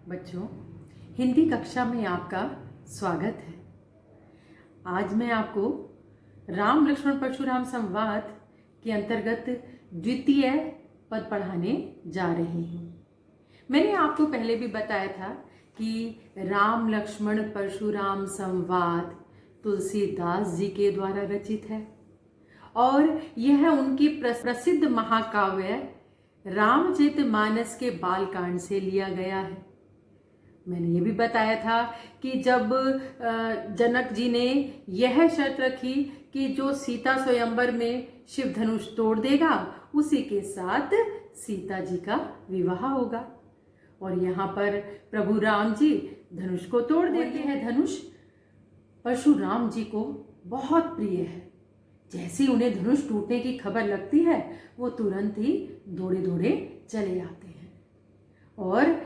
बच्चों, हिंदी कक्षा में आपका स्वागत है। आज मैं आपको राम लक्ष्मण परशुराम संवाद के अंतर्गत द्वितीय पद पढ़ाने जा रही हूँ। मैंने आपको पहले भी बताया था कि राम लक्ष्मण परशुराम संवाद तुलसीदास जी के द्वारा रचित है और यह उनकी प्रसिद्ध महाकाव्य रामचरितमानस के बालकांड से लिया गया है। मैंने ये भी बताया था कि जब जनक जी ने यह शर्त रखी कि जो सीता स्वयंवर में शिव धनुष तोड़ देगा उसी के साथ सीता जी का विवाह होगा, और यहाँ पर प्रभु राम जी धनुष को तोड़ देते हैं। धनुष परशुराम जी को बहुत प्रिय है। जैसे उन्हें धनुष टूटने की खबर लगती है वो तुरंत ही दौड़े दौड़े चले आते हैं। और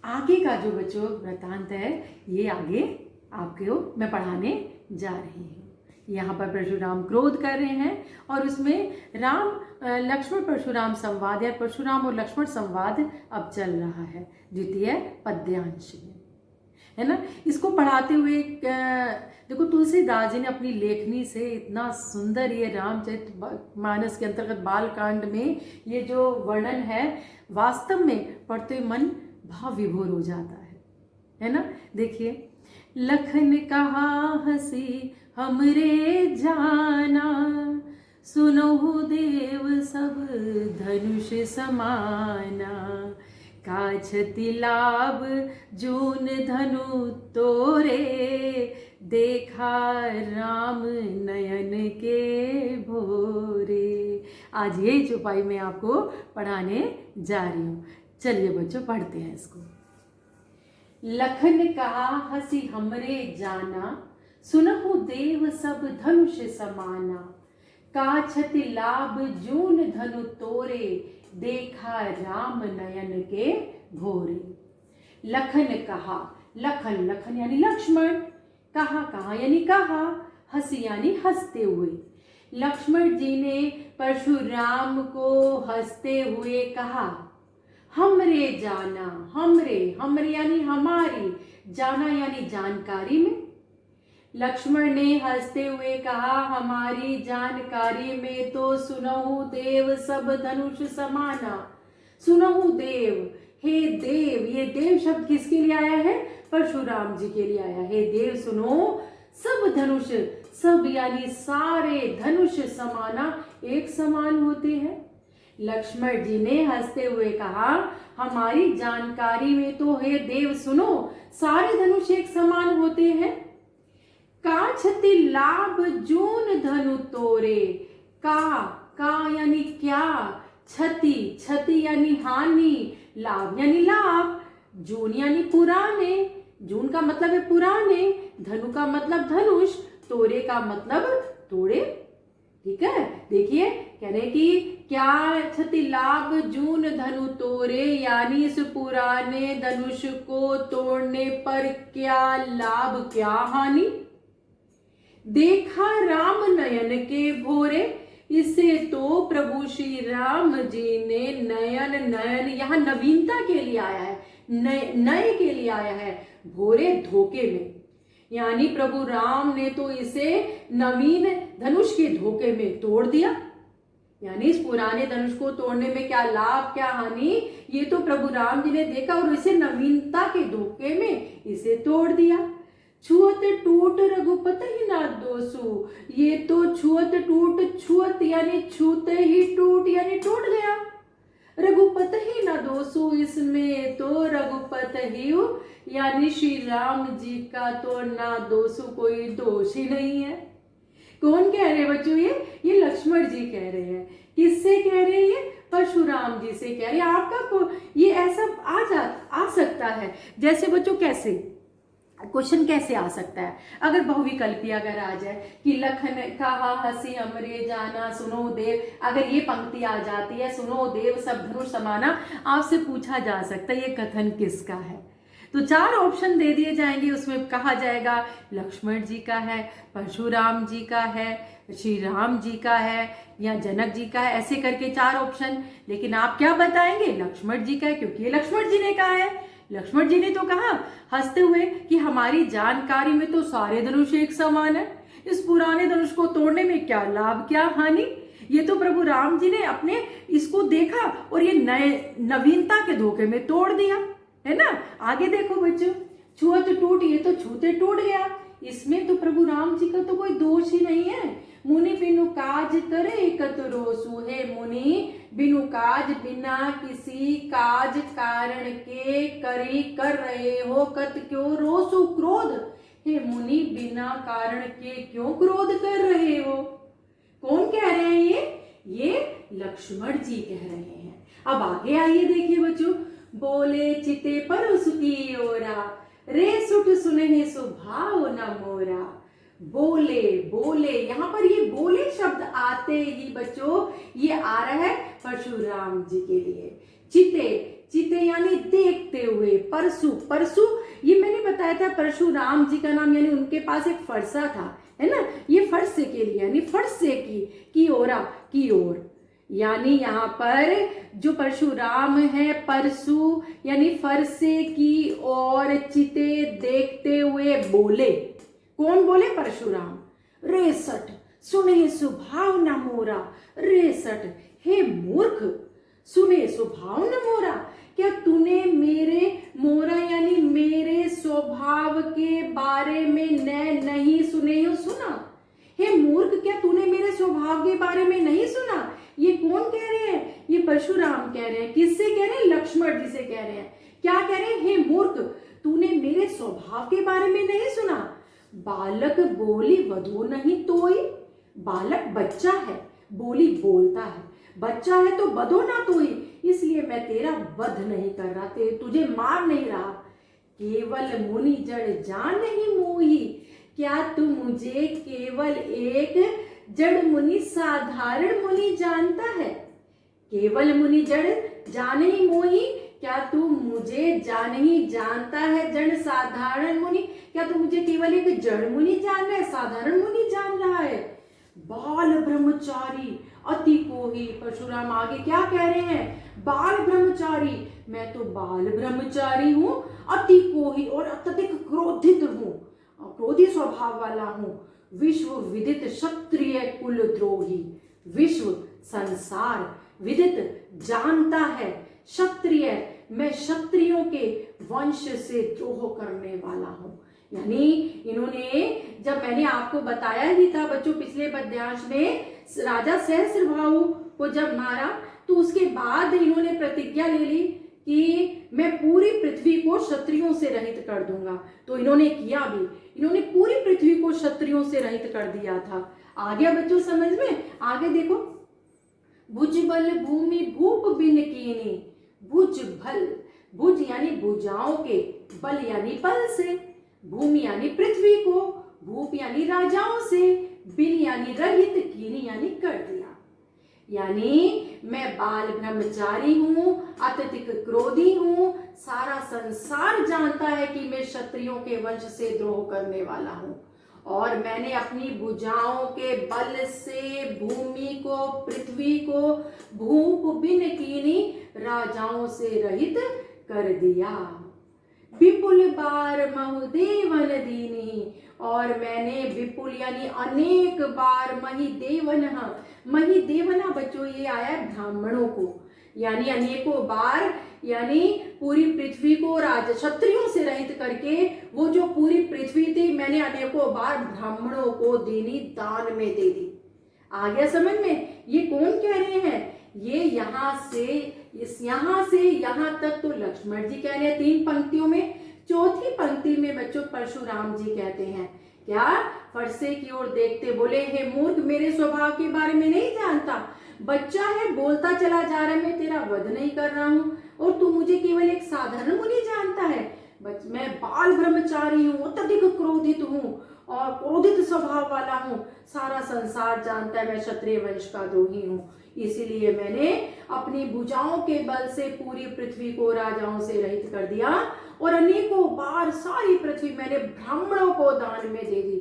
आगे का जो बच्चों वृतांत है ये आगे आपको मैं पढ़ाने जा रही हूँ। यहाँ पर परशुराम क्रोध कर रहे हैं और उसमें राम लक्ष्मण परशुराम संवाद या परशुराम और लक्ष्मण संवाद अब चल रहा है द्वितीय पद्यांश में, है ना। इसको पढ़ाते हुए देखो तुलसीदास जी ने अपनी लेखनी से इतना सुंदर ये रामचरितमानस के अंतर्गत बालकांड में ये जो वर्णन है वास्तव में पढ़ते मन भाव विभोर हो जाता है ना। देखिए, लखन कहा हंसी हमरे जाना, सुनहु देव सब धनुष समाना, काछति लाभ जून धनु तोरे, देखा राम नयन के भोरे। आज यही चौपाई मैं आपको पढ़ाने जा रही हूँ। चलिए बच्चों पढ़ते हैं इसको। लखन कहा हंसी हमरे जाना, सुनहु देव सब धनुष समाना, काछति लाभ जून धनु तोरे, देखा राम नयन के भोरे। लखन कहा, लखन लखन यानी लक्ष्मण, कहा कहा यानी कहा, हंसी यानी हंसते हुए। लक्ष्मण जी ने परशुराम को हंसते हुए कहा, हमरे जाना, हमरे हमरे यानी हमारी, जाना यानी जानकारी में। लक्ष्मण ने हंसते हुए कहा, हमारी जानकारी में तो सुनहु देव सब धनुष समाना। सुनहु देव, हे देव, ये देव शब्द किसके लिए आया है? परशुराम जी के लिए आया। हे देव सुनो, सब धनुष, सब यानी सारे धनुष समाना, एक समान होते हैं। लक्ष्मण जी ने हंसते हुए कहा, हमारी जानकारी में तो हे देव सुनो, सारे धनुष एक समान होते हैं। काछति लाभ जून धनु तोरे, का यानी क्या, क्षति, क्षति यानी हानि, लाभ यानी लाभ, जून यानी पुराने, जून का मतलब है पुराने, धनु का मतलब धनुष, तोरे का मतलब तोड़े। ठीक है, देखिए कह रहे कि क्या क्षति लाभ जून धनु तोरे, यानी इस पुराने धनुष को तोड़ने पर क्या लाभ क्या हानि। देखा राम नयन के भोरे, इसे तो प्रभु श्री राम जी ने नयन, नयन यहाँ नवीनता के लिए आया है, नए के लिए आया है, भोरे धोखे में, यानी प्रभु राम ने तो इसे नवीन धनुष के धोखे में तोड़ दिया। यानी इस पुराने धनुष को तोड़ने में क्या लाभ क्या हानि, ये तो प्रभु राम जी ने देखा और इसे नवीनता के धोखे में इसे तोड़ दिया। छुअत टूट रघुपत ही ना दोसु, ये तो छुअत टूट, छुअत यानी छूते ही टूट यानी टूट गया। रघुपत ही ना दोसु, इसमें तो रघुपत ही यानी श्री राम जी का तो ना दोसु, कोई दोष ही नहीं है। कौन कह रहे बच्चों? ये लक्ष्मण जी कह रहे हैं। किससे कह रहे हैं? ये परशुराम जी से कह रहे हैं। आपका ये ऐसा आ सकता है। जैसे बच्चों कैसे क्वेश्चन कैसे आ सकता है? अगर बहुविकल्पी अगर आ जाए कि लखन कहा हंसी हमरे जाना, सुनो देव, अगर ये पंक्ति आ जाती है, सुनो देव सब धनुष समाना, आपसे पूछा जा सकता है ये कथन किसका है। तो चार ऑप्शन दे दिए जाएंगे, उसमें कहा जाएगा लक्ष्मण जी का है, परशुराम जी का है, श्री राम जी का है या जनक जी का है, ऐसे करके चार ऑप्शन। लेकिन आप क्या बताएंगे? लक्ष्मण जी का है, क्योंकि ये लक्ष्मण जी ने कहा है। लक्ष्मण जी ने तो कहा हंसते हुए कि हमारी जानकारी में तो सारे धनुष एक समान है, इस पुराने धनुष को तोड़ने में क्या लाभ क्या हानि। ये तो प्रभु राम जी ने अपने इसको देखा और ये नए नवीनता के धोखे में तोड़ दिया, है ना। आगे देखो बच्चों, छुअत टूट, ये तो छूते टूट गया। इसमें तो प्रभु राम जी का तो कोई दोष ही नहीं है। मुनि बिनु काज करे कत रोसु, है मुनि बिनु काज बिना किसी काज कारण के करी कर रहे हो कत क्यों रोसु क्रोध, हे मुनि बिना कारण के क्यों क्रोध कर रहे हो। कौन कह रहे हैं ये लक्ष्मण जी कह रहे हैं। अब आगे आइए देखिए बच्चों, बोले चिते पर उसकी ओरा, रे सुट सुने सुभाव न मोरा। बोले बोले, यहाँ पर ये बोले शब्द आते ही बच्चों ये आ रहा है परशुराम जी के लिए। चिते, चिते यानी देखते हुए, परसु, परसु ये मैंने बताया था परशुराम जी का नाम, यानी उनके पास एक फरसा था, है ना। ये फरसे के लिए यानी फरसे की ओरा, की ओर, यानी यहाँ पर जो परशुराम है परसु यानी फरसे की ओर चिते देखते हुए बोले। कौन बोले? परशुराम। रेसठ सुने स्वभाव न मोरा, रेसठ हे मूर्ख सुने स्वभाव न मोरा, क्या तूने मेरे मोरा यानी मेरे स्वभाव के बारे में नहीं सुने हो सुना। हे मूर्ख, क्या तूने मेरे स्वभाव के बारे में नहीं सुना। ये कौन कह रहे हैं? ये परशुराम कह रहे हैं। किससे कह रहे हैं? लक्ष्मण जी से कह रहे हैं। क्या कह रहे हैं? हे मूर्ख, तूने मेरे स्वभाव के बारे में नहीं सुना। बालक बोली वधो नहीं तोई, बालक बच्चा है, बोली बोलता है, बच्चा है तो बधो ना तोई, इसलिए मैं तेरा वध नहीं कर रहा, तुझे मार नहीं रहा। केवल मुनि जड़ जान नहीं मोही, क्या तू मुझे केवल एक जड़ मुनि साधारण मुनि जानता है। केवल मुनि जड़ जान ही मोही, क्या तू मुझे जान ही जानता है जड़ साधारण मुनि, क्या तू मुझे केवल एक जड़ मुनि जान रहा है, साधारण मुनि जान रहा है। बाल ब्रह्मचारी अति कोही, परशुराम आगे क्या कह रहे हैं? बाल ब्रह्मचारी, मैं तो बाल ब्रह्मचारी हूं, अति कोही और अत्यधिक क्रोधित हूं, क्रोधी स्वभाव वाला हूं, विश्व विदित क्षत्रिय कुल द्रोही, विश्व संसार विदित जानता है, क्षत्रिय मैं क्षत्रियों के वंश से द्रोह करने वाला हूं। यानी इन्होंने, जब मैंने आपको बताया ही था बच्चों पिछले पद्यांश में, राजा सहस्रभाहु को जब मारा तो उसके बाद इन्होंने प्रतिज्ञा ले ली कि मैं पूरी पृथ्वी को क्षत्रियों से रहित कर दूंगा। तो इन्होंने किया भी, इन्होंने पूरी पृथ्वी को क्षत्रियों से रहित कर दिया था। आ गया बच्चों समझ में? आगे देखो, भुजबल भूमि भूप बिन कीनी, भुज भल, भुज यानी भुजाओं के, बल यानी बल से, भूमि यानी पृथ्वी को, भूप यानी राजाओं से, बिन यानी रहित, कीनी यानी कर दिया। यानी मैं बाल ब्रह्मचारी हूं, अत्यधिक क्रोधी हूं, सारा संसार जानता है कि मैं क्षत्रियों के वंश से द्रोह करने वाला हूं, और मैंने अपनी भुजाओं के बल से भूमि को, पृथ्वी को, भूप बिन कीनी राजाओं से रहित कर दिया। विपुल बार महुदेवन दीनी, और मैंने विपुल यानी अनेक बार महिदेवना, महिदेवना बच्चों ये आया ब्राह्मणों को, यानी अनेकों बार, यानी पूरी पृथ्वी को राज क्षत्रियों से रहित करके वो जो पूरी पृथ्वी थी मैंने अनेकों बार ब्राह्मणों को देनी दान में दे दी। आ गया समझ में? ये कौन कह रहे हैं? ये यहाँ से यहाँ तक तो लक्ष्मण जी कह रहे हैं 3 पंक्तियों में। चौथी पंक्ति में बच्चों परशुराम जी कहते हैं क्या? फरसे की ओर देखते बोले, हे मूर्ख, मेरे स्वभाव के बारे में नहीं जानता, बच्चा है बोलता चला जा रहा है, मैं तेरा वध नहीं कर रहा हूं, और तू मुझे केवल एक साधारण मुनि जानता है। मैं बाल ब्रह्मचारी हूँ, अत्यधिक क्रोधित हूँ और क्रोधित स्वभाव वाला हूँ, सारा संसार जानता है मैं क्षत्रिय वंश का द्रोही हूँ, इसीलिए मैंने अपनी भुजाओं के बल से पूरी पृथ्वी को राजाओं से रहित कर दिया, और अनेकों बार सारी पृथ्वी मैंने ब्राह्मणों को दान में दे दी।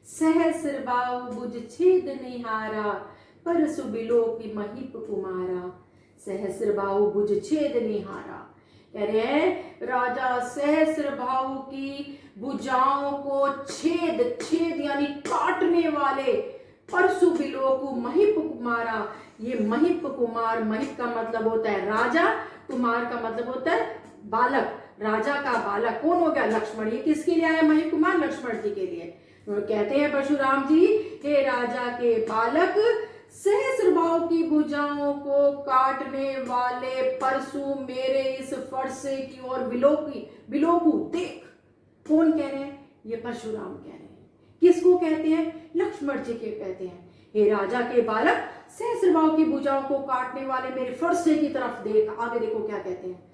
सहस्र बाहु भुज छेद निहारा, परसु बिलो की महीप कुमारा। सहस्र बाहु भुज छेद निहारा, कह रहे हैं राजा सहस्र भाव की भुजाओं को छेद छेद यानी काटने वाले परशु बिलोकु महिप कुमारा। ये महिप कुमार, महिप का मतलब होता है राजा, कुमार का मतलब होता है बालक, राजा का बालक कौन हो गया? लक्ष्मण। ये किसके लिए आया महिप कुमार? लक्ष्मण जी के लिए। कहते हैं परशुराम जी, हे राजा के बालक, सहस्र भाव की भुजाओं को काटने वाले परशु मेरे इस फरसे की ओर बिलोकु देख। कौन कह रहे हैं? ये परशुराम कह रहे हैं। किसको कहते हैं? लक्ष्मण जी के कहते हैं। हे राजा के बालक, सहस्र भाव की भुजाओं को काटने वाले मेरे फरसे की तरफ देख। आगे देखो क्या कहते हैं।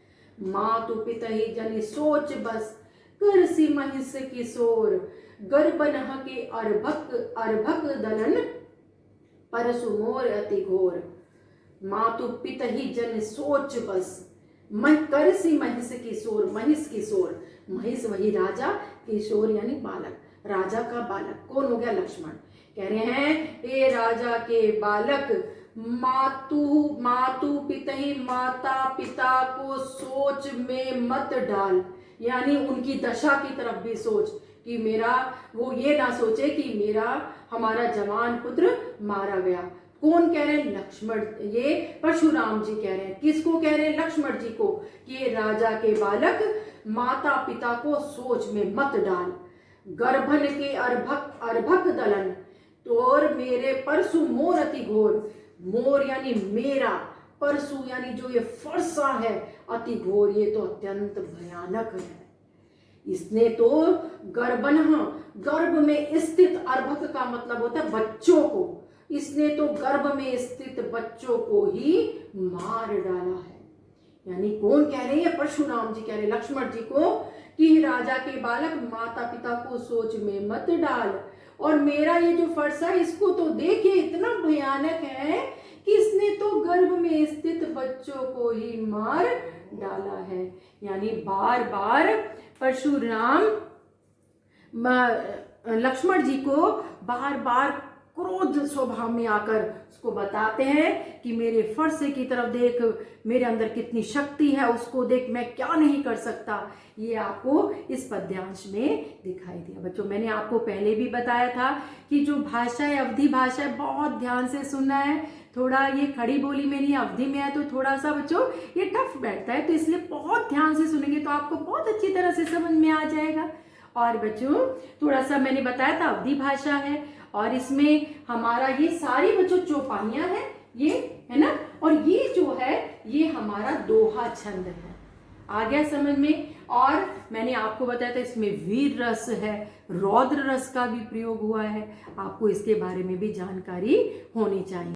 मातु पिता ही जनि सोच बस, कर सी महिष किशोर, गर्भन के अर्भक दलन, परसु मोर अति घोर। मातु पिता ही जन सोच बस, कर सी महिष किशोर, महिष किशोर, महिष वही राजा, किशोर यानी बालक, राजा का बालक कौन हो गया? लक्ष्मण। कह रहे हैं ए राजा के बालक, मातु पिता ही माता पिता को सोच में मत डाल, यानी उनकी दशा की तरफ भी सोच कि मेरा, वो ये ना सोचे कि मेरा हमारा जवान पुत्र मारा गया। कौन कह रहे हैं? लक्ष्मण। ये परशुराम जी कह रहे हैं। किसको कह रहे हैं? लक्ष्मण जी को कि राजा के बालक, माता पिता को सोच में मत डाल, गर्भन के अर्भक दलन, तो और मेरे परसु मोर अति घोर, मोर यानी मेरा, परसु यानी जो ये फरसा है, अति घोर, ये तो अत्यंत भयानक है। इसने तो गर्भन, गर्भ में स्थित, अर्भक का मतलब होता है बच्चों को, इसने तो गर्भ में स्थित बच्चों को ही मार डाला है। यानी कौन कह रहे हैं? परशुराम जी कह रहे हैं लक्ष्मण जी को कि राजा के बालक, माता पिता को सोच में मत डाल, और मेरा ये जो फरसा है इसको तो देखिए, इतना भयानक है कि इसने तो गर्भ में स्थित बच्चों को ही मार डाला है। यानी बार बार परशुराम लक्ष्मण जी को बार बार क्रोध स्वभाव में आकर उसको बताते हैं कि मेरे फरसे की तरफ देख, मेरे अंदर कितनी शक्ति है, उसको देख, मैं क्या नहीं कर सकता। ये आपको इस पद्यांश में दिखाई दिया। बच्चों, मैंने आपको पहले भी बताया था कि जो भाषा है, अवधी भाषा है, बहुत ध्यान से सुनना है। थोड़ा ये खड़ी बोली में नहीं, अवधी में है तो थोड़ा सा बच्चों ये टफ बैठता है, तो इसलिए बहुत ध्यान से सुनेंगे तो आपको बहुत अच्छी तरह से समझ में आ जाएगा। और बच्चों थोड़ा सा मैंने बताया था अवधी भाषा है, और इसमें हमारा ये सारी बच्चों चौपाइयां हैं, ये है ना, और ये जो है ये हमारा दोहा छंद है। आ गया समझ में? और मैंने आपको बताया था इसमें वीर रस है, रौद्र रस का भी प्रयोग हुआ है, आपको इसके बारे में भी जानकारी होनी चाहिए।